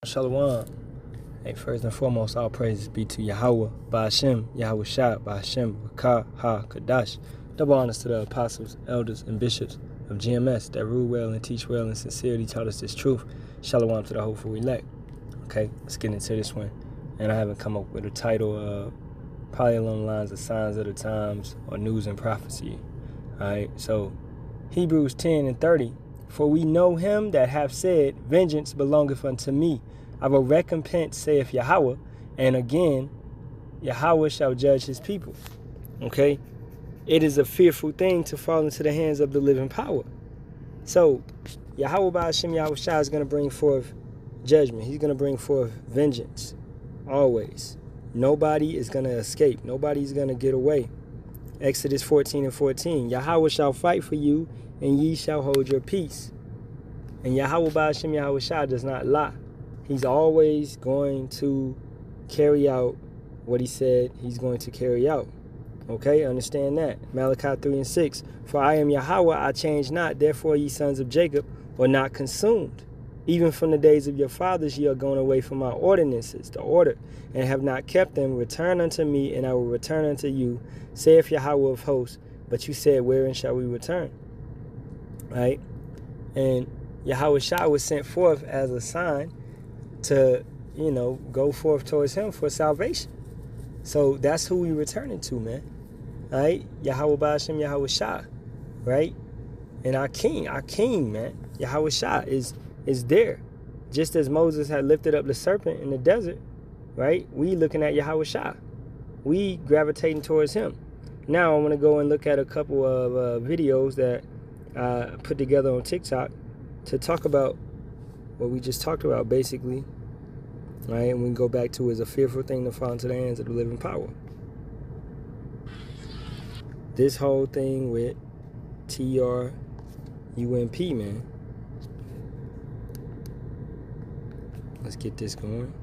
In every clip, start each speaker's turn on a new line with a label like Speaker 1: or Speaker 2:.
Speaker 1: Shalawam. Hey, first and foremost, all praises be to Yahawah, Bahasham, Yahawashi, Bahasham, Kadash. Double honors to the apostles, elders, and bishops of GMS that rule well and teach well and sincerely taught us this truth. Shalawam to the hopeful elect. Okay, let's get into this one. And I haven't come up with a title, probably along the lines of Signs of the Times or News and Prophecy. Alright, so Hebrews 10:30. For we know him that hath said, Vengeance belongeth unto me. I will recompense, saith Yahawah. And again, Yahawah shall judge his people. Okay? It is a fearful thing to fall into the hands of the living power. So, Yahawah Bahasham Yahawashi is going to bring forth judgment. He's going to bring forth vengeance. Always. Nobody is going to escape. Nobody's going to get away. Exodus 14:14. Yahawah shall fight for you, and ye shall hold your peace. And Yahawah Bahasham Yahawashi does not lie. He's always going to carry out what he said he's going to carry out. Okay, understand that. Malachi 3:6. For I am Yahawah, I change not. Therefore, ye sons of Jacob are not consumed. Even from the days of your fathers ye are gone away from my ordinances, the order, and have not kept them. Return unto me, and I will return unto you, saith Yahawah of hosts. But you said, wherein shall we return? Right? And Yahawashi was sent forth as a sign to, go forth towards him for salvation. So that's who we returning to, man. Right? Yahawah Bahasham Yahawashi. Right? And our king, man, Yahawashi is there. Just as Moses had lifted up the serpent in the desert, right? We looking at Yahawashi. We gravitating towards him. Now I want to go and look at a couple of videos that I put together on TikTok to talk about what we just talked about, basically. Right? And we can go back to is a fearful thing to fall into the hands of the living power. This whole thing with TRUMP, man. Let's get this going.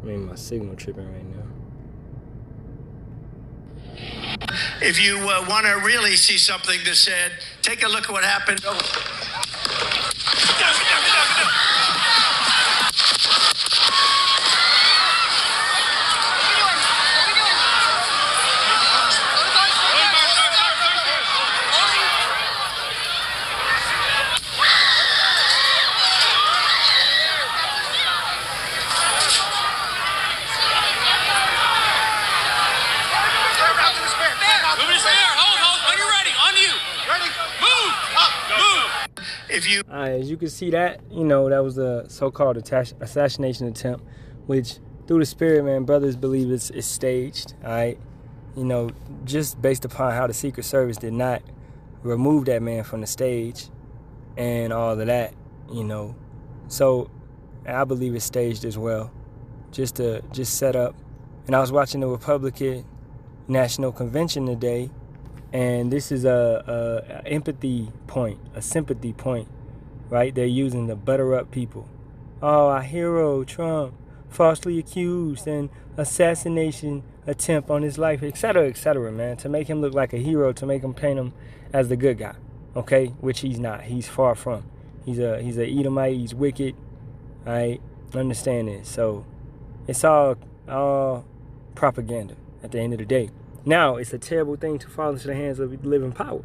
Speaker 1: My signal tripping right now.
Speaker 2: If you want to really see something that's said, take a look at what happened.
Speaker 1: As you can see that, that was a so-called assassination attempt, which through the spirit, man, brothers believe it's staged, all right? Just based upon how the Secret Service did not remove that man from the stage and all of that, So I believe it's staged as well, just set up. And I was watching the Republican National Convention today, and this is a empathy point, a sympathy point, right? They're using to butter up people. Oh, our hero, Trump, falsely accused and assassination attempt on his life, etc., man, to make him look like a hero, to make him paint him as the good guy, okay? Which he's not. He's far from. He's a Edomite. He's wicked. I understand this. So it's all propaganda at the end of the day. Now, it's a terrible thing to fall into the hands of the living power.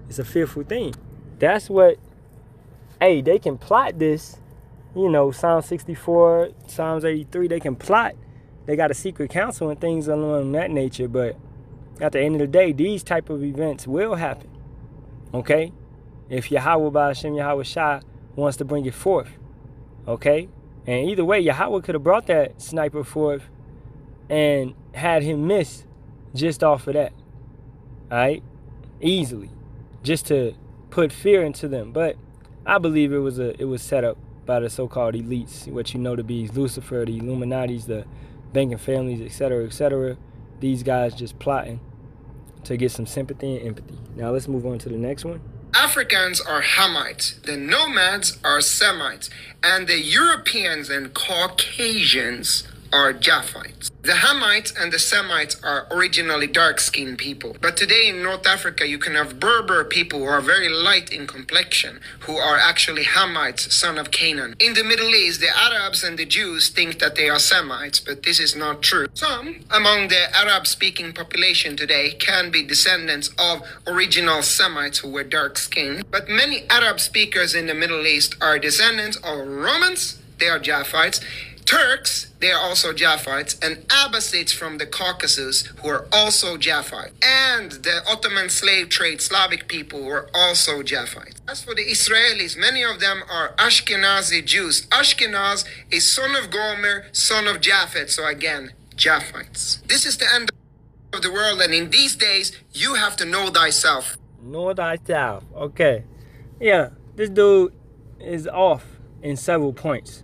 Speaker 1: It's a fearful thing. That's what, they can plot this, Psalm 64, Psalms 83, they can plot. They got a secret council and things along that nature, but at the end of the day, these type of events will happen, okay? If Yahawah Bahasham Yahawashi wants to bring it forth, okay? And either way, Yahawah could have brought that sniper forth and had him miss just off of that, all right? Easily, just to put fear into them. But I believe it was set up by the so-called elites, what you know to be Lucifer, the Illuminatis, the banking families, etc. These guys just plotting to get some sympathy and empathy. Now let's move on to the next one.
Speaker 3: Africans are Hamites, the nomads are Semites, and the Europeans and Caucasians are Japhites. The Hamites and the Semites are originally dark-skinned people. But today in North Africa, you can have Berber people who are very light in complexion, who are actually Hamites, son of Canaan. In the Middle East, the Arabs and the Jews think that they are Semites, but this is not true. Some among the Arab-speaking population today can be descendants of original Semites who were dark-skinned. But many Arab speakers in the Middle East are descendants of Romans, they are Japhites, Turks, they are also Japhites, and Abbasids from the Caucasus, who are also Japhites. And the Ottoman slave trade Slavic people who are also Japhites. As for the Israelis, many of them are Ashkenazi Jews. Ashkenaz is son of Gomer, son of Japhet, so again, Japhites. This is the end of the world, and in these days, you have to know thyself.
Speaker 1: Know thyself. Okay. Yeah, this dude is off in several points.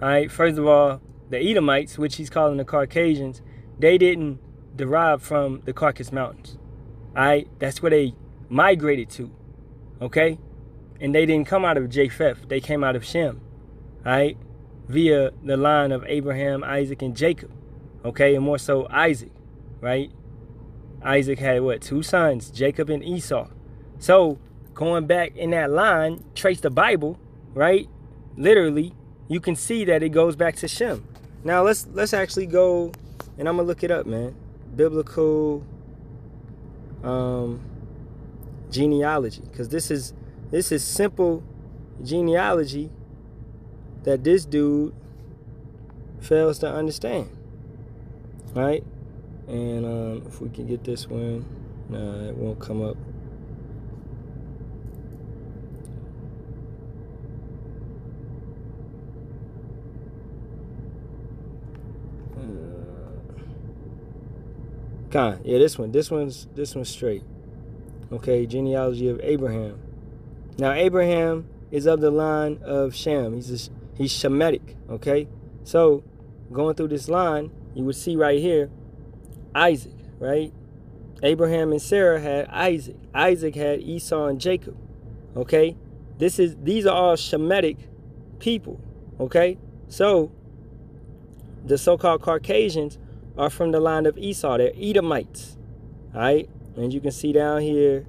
Speaker 1: All right, first of all, the Edomites, which he's calling the Caucasians, they didn't derive from the Caucasus Mountains. All right, that's where they migrated to, okay? And they didn't come out of Japheth, they came out of Shem, all right, via the line of Abraham, Isaac, and Jacob, okay, and more so Isaac, right? Isaac had, what, 2 sons, Jacob and Esau. So, going back in that line, trace the Bible, right, literally, you can see that it goes back to Shem. Now let's actually go, and I'm gonna look it up, man. Biblical genealogy, because this is simple genealogy that this dude fails to understand, right? And if we can get this one, nah, it won't come up. Yeah, this one's straight. Okay, genealogy of Abraham. Now Abraham is of the line of Shem. He's Shemitic. Okay, so going through this line, you would see right here, Isaac. Right, Abraham and Sarah had Isaac. Isaac had Esau and Jacob. Okay, these are all Shemitic people. Okay, so the so-called Caucasians are from the line of Esau. They're Edomites. All right? And you can see down here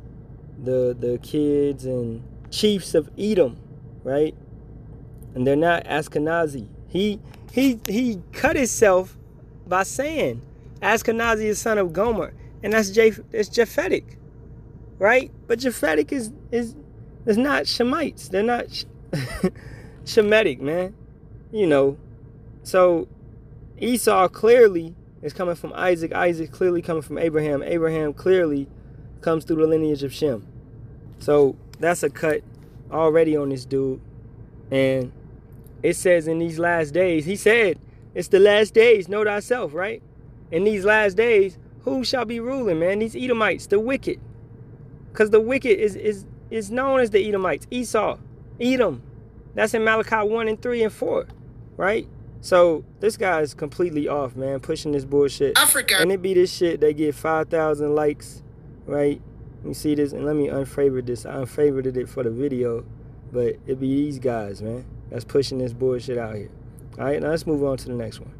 Speaker 1: the kids and chiefs of Edom, right? And they're not Ashkenazi. He cut himself by saying Ashkenazi is son of Gomer, and it's Japhetic, right? But Japhetic is not Shemites. They're not Shemitic, man. You know. So Esau clearly is coming from Isaac. Isaac clearly coming from Abraham. Abraham clearly comes through the lineage of Shem. So that's a cut already on this dude. And it says in these last days, he said, it's the last days, know thyself, right? In these last days, who shall be ruling, man? These Edomites, the wicked. Because the wicked is known as the Edomites. Esau, Edom. That's in Malachi 1 and 3 and 4, right? So this guy is completely off, man, pushing this bullshit.
Speaker 3: Africa.
Speaker 1: And it be this shit, they get 5,000 likes, right? You see this, and let me unfavorite this. I unfavorited it for the video, but it be these guys, man, that's pushing this bullshit out here. All right, now let's move on to the next one.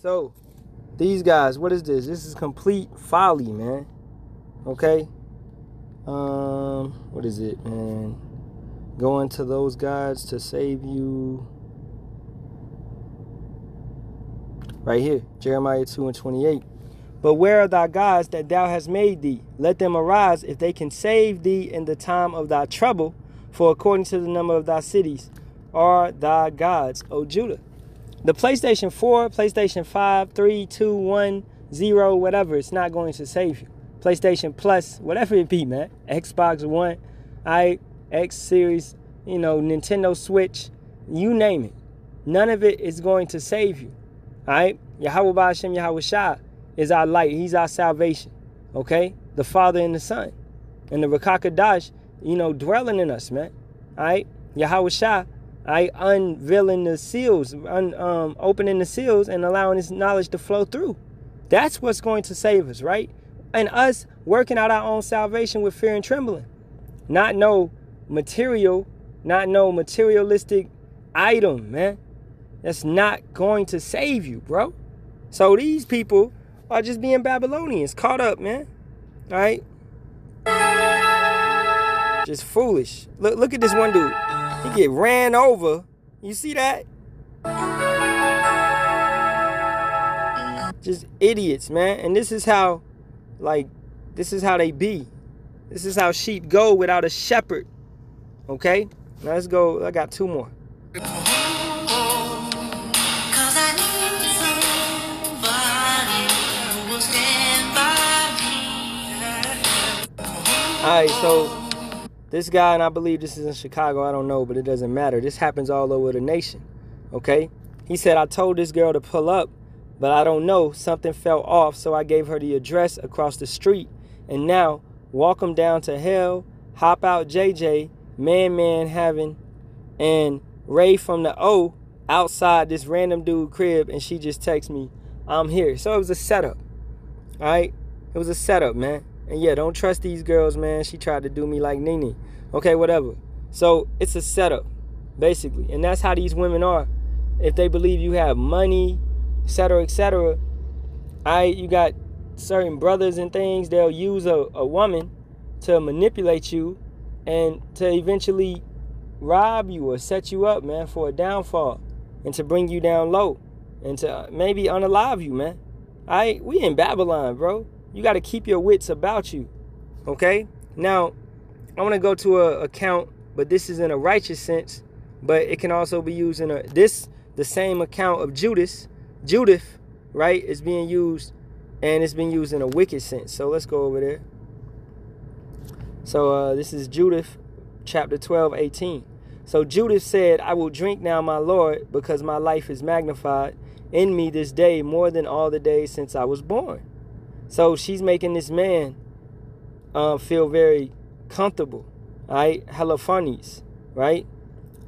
Speaker 1: So, these guys, what is this? This is complete folly, man. Okay? What is it, man? Going to those gods to save you. Right here, Jeremiah 2:28. But where are thy gods that thou hast made thee? Let them arise, if they can save thee in the time of thy trouble, for according to the number of thy cities are thy gods, O Judah. The PlayStation 4, PlayStation 5, 3, 2, 1, 0, whatever, it's not going to save you. PlayStation Plus, whatever it be, man. Xbox One, X Series, Nintendo Switch, you name it. None of it is going to save you. All right? Yahawah, Bahasham, Yahawashi is our light. He's our salvation. Okay? The Father and the Son. And the Rakakadash, dwelling in us, man. All right? Yahawashi, unveiling the seals, opening the seals and allowing his knowledge to flow through. That's what's going to save us, right? And us working out our own salvation with fear and trembling. Not no materialistic item, man. That's not going to save you, bro. So these people are just being Babylonians, caught up, man. All right? Just foolish. Look at this one dude. He get ran over. You see that? Just idiots, man. And this is how they be. This is how sheep go without a shepherd. Okay? Now let's go. I got two more. Alright, so this guy, and I believe this is in Chicago, I don't know, but it doesn't matter. This happens all over the nation. Okay? He said, I told this girl to pull up, but I don't know. Something fell off, so I gave her the address across the street. And now, walk them down to hell, hop out JJ, man having, and Ray from the O outside this random dude crib, and she just texts me, I'm here. So it was a setup. Alright? It was a setup, man. And yeah, don't trust these girls, man. She tried to do me like Nene. Okay, whatever. So it's a setup, basically. And that's how these women are. If they believe you have money, etc., etc., you got certain brothers and things, they'll use a woman to manipulate you and to eventually rob you or set you up, man, for a downfall and to bring you down low and to maybe unalive you, man. We in Babylon, bro. You got to keep your wits about you, okay? Now, I want to go to an account, but this is in a righteous sense, but it can also be used in the same account of Judith, right, is being used, and it's been used in a wicked sense. So let's go over there. So this is Judith, chapter 12:18. So Judith said, I will drink now, my Lord, because my life is magnified in me this day more than all the days since I was born. So she's making this man feel very comfortable, right? Hella funnies, right?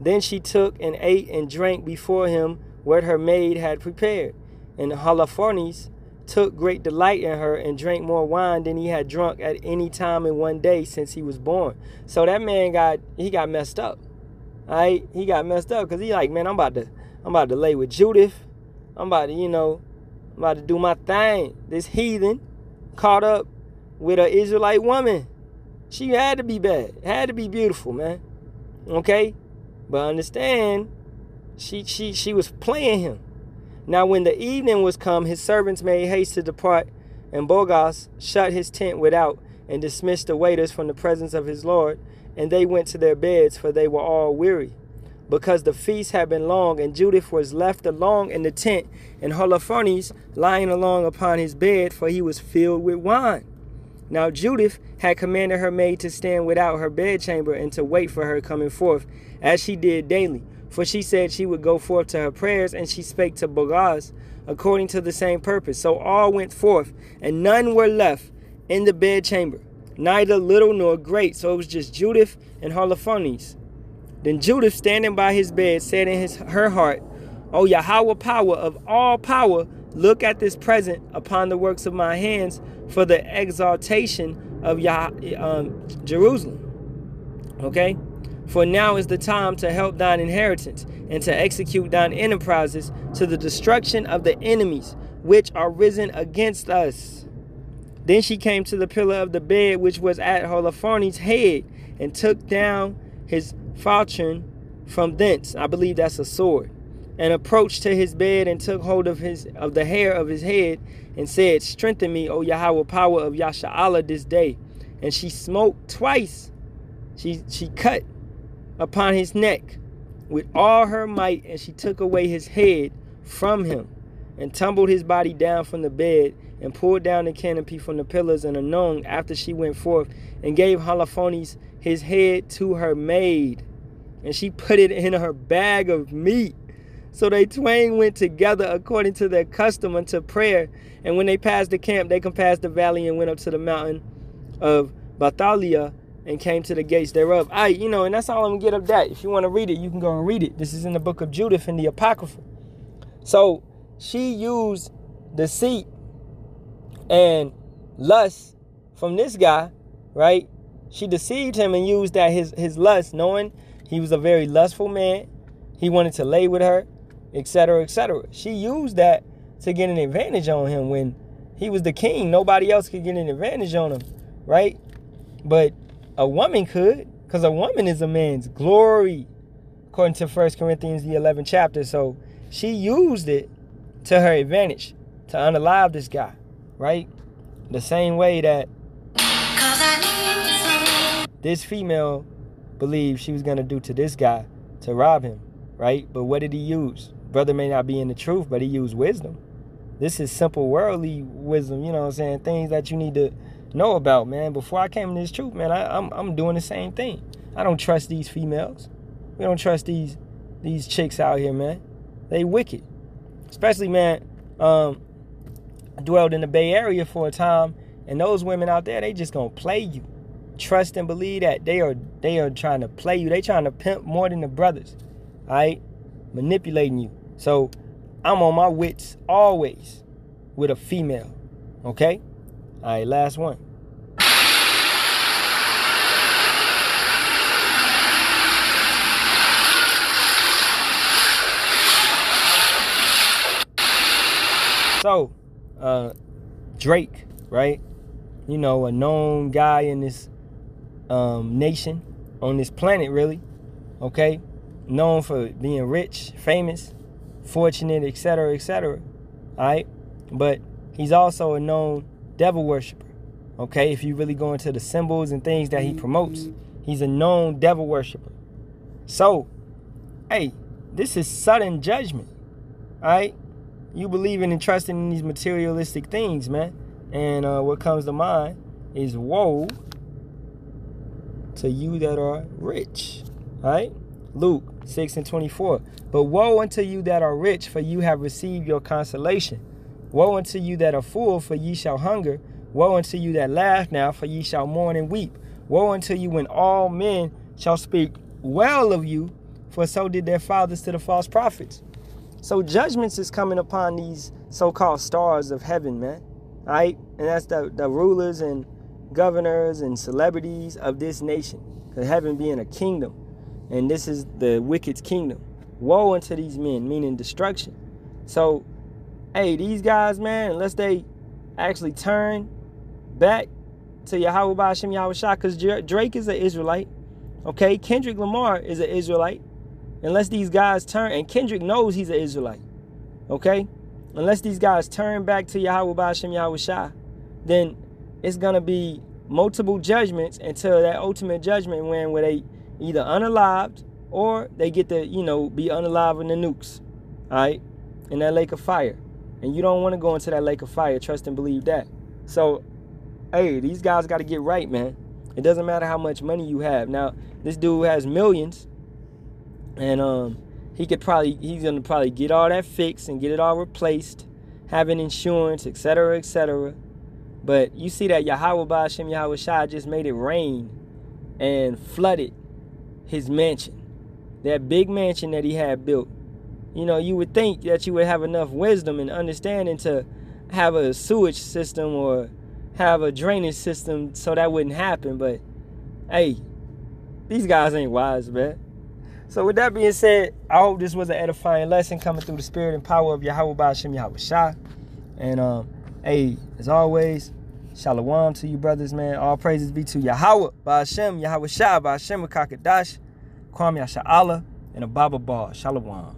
Speaker 1: Then she took and ate and drank before him what her maid had prepared. And Halalyam took great delight in her and drank more wine than he had drunk at any time in one day since he was born. So that man got messed up, right? He got messed up because he like, man, I'm about to lay with Judith. I'm about to do my thing. This heathen caught up with an Israelite woman. She had to be bad. Had to be beautiful, man. Okay? But understand, she was playing him. Now when the evening was come, his servants made haste to depart, and Boaz shut his tent without, and dismissed the waiters from the presence of his Lord, and they went to their beds, for they were all weary, because the feast had been long, and Judith was left alone in the tent, and Halalyam lying along upon his bed, for he was filled with wine. Now Judith had commanded her maid to stand without her bedchamber, and to wait for her coming forth, as she did daily. For she said she would go forth to her prayers, and she spake to Boaz according to the same purpose. So all went forth, and none were left in the bedchamber, neither little nor great. So it was just Judith and Halalyam. Then Judith, standing by his bed, said in her heart, O Yahawah, power of all power, look at this present upon the works of my hands for the exaltation of Jerusalem. Okay? For now is the time to help thine inheritance and to execute thine enterprises to the destruction of the enemies which are risen against us. Then she came to the pillar of the bed which was at Halalyam's head, and took down his falchion from thence. I believe that's a sword. and approached to his bed and took hold of the hair of his head and said, strengthen me, O Yahawah, power of Yasharahla this day. And she smote twice. She cut upon his neck with all her might, and she took away his head from him and tumbled his body down from the bed and pulled down the canopy from the pillars. And anon, after she went forth and gave Holofernes his head to her maid, and she put it in her bag of meat. So they twain went together according to their custom unto prayer. And when they passed the camp, they compassed the valley and went up to the mountain of Bathalia and came to the gates thereof. And that's all I'm going to get of that. If you want to read it, you can go and read it. This is in the book of Judith in the Apocrypha. So she used deceit and lust from this guy, right? She deceived him and used that his lust, knowing he was a very lustful man. He wanted to lay with her, etc., etc. She used that to get an advantage on him when he was the king. Nobody else could get an advantage on him, right? But a woman could, because a woman is a man's glory, according to 1 Corinthians, the 11th chapter. So she used it to her advantage to unalive this guy, right? The same way that this female believed she was going to do to this guy to rob him, right? But what did he use? Brother may not be in the truth, but he used wisdom. This is simple worldly wisdom, you know what I'm saying? Things that you need to know about, man. Before I came to this truth, man, I'm doing the same thing. I don't trust these females. We don't trust these chicks out here, man. They wicked. Especially, man, I dwelled in the Bay Area for a time, and those women out there, they just gonna play you. Trust and believe that they are trying to play you. They trying to pimp more than the brothers, all right? Manipulating you. So I'm on my wits always with a female, okay? All right, last one. So, Drake, right? You know, a known guy in this nation, on this planet, really, okay? Known for being rich, famous, fortunate, etc., etc., all right? But he's also a known devil worshiper, okay? If you really go into the symbols and things that he promotes, he's a known devil worshiper. So, hey, this is sudden judgment, all right? You believing and trusting in these materialistic things, man. And what comes to mind is woe to you that are rich, all right? Luke 6:24. But woe unto you that are rich, for you have received your consolation. Woe unto you that are full, for ye shall hunger. Woe unto you that laugh now, for ye shall mourn and weep. Woe unto you when all men shall speak well of you, for so did their fathers to the false prophets. So judgments is coming upon these so-called stars of heaven, man. All right? And that's the rulers and governors and celebrities of this nation. Because heaven being a kingdom. And this is the wicked's kingdom. Woe unto these men, meaning destruction. So, hey, these guys, man, unless they actually turn back to Yahawah, Bahasham, Yahawashi, because Drake is an Israelite. Okay? Kendrick Lamar is an Israelite. Unless these guys turn, and Kendrick knows he's an Israelite, okay? Unless these guys turn back to Yahawah, Bahasham, Yahawashi, then it's going to be multiple judgments until that ultimate judgment where they either unalived or they get to, be unalive in the nukes, all right, in that lake of fire. And you don't want to go into that lake of fire, trust and believe that. So, hey, these guys got to get right, man. It doesn't matter how much money you have. Now, this dude has millions. And he's gonna probably get all that fixed and get it all replaced, having insurance, etc., etc. But you see that Yahawah, Bahasham, Yahawashi just made it rain and flooded his mansion, that big mansion that he had built. You would think that you would have enough wisdom and understanding to have a sewage system or have a drainage system so that wouldn't happen. But hey, these guys ain't wise, man. So with that being said, I hope this was an edifying lesson coming through the spirit and power of Yahawah, Bahasham, Yahawashi. And hey, as always, Shalawam to you brothers, man. All praises be to Yahawah, Bahasham, Yahawashi, Bahasham, Kakadash, Kwam Yasharahla, and a Baba Bar. Shalawam.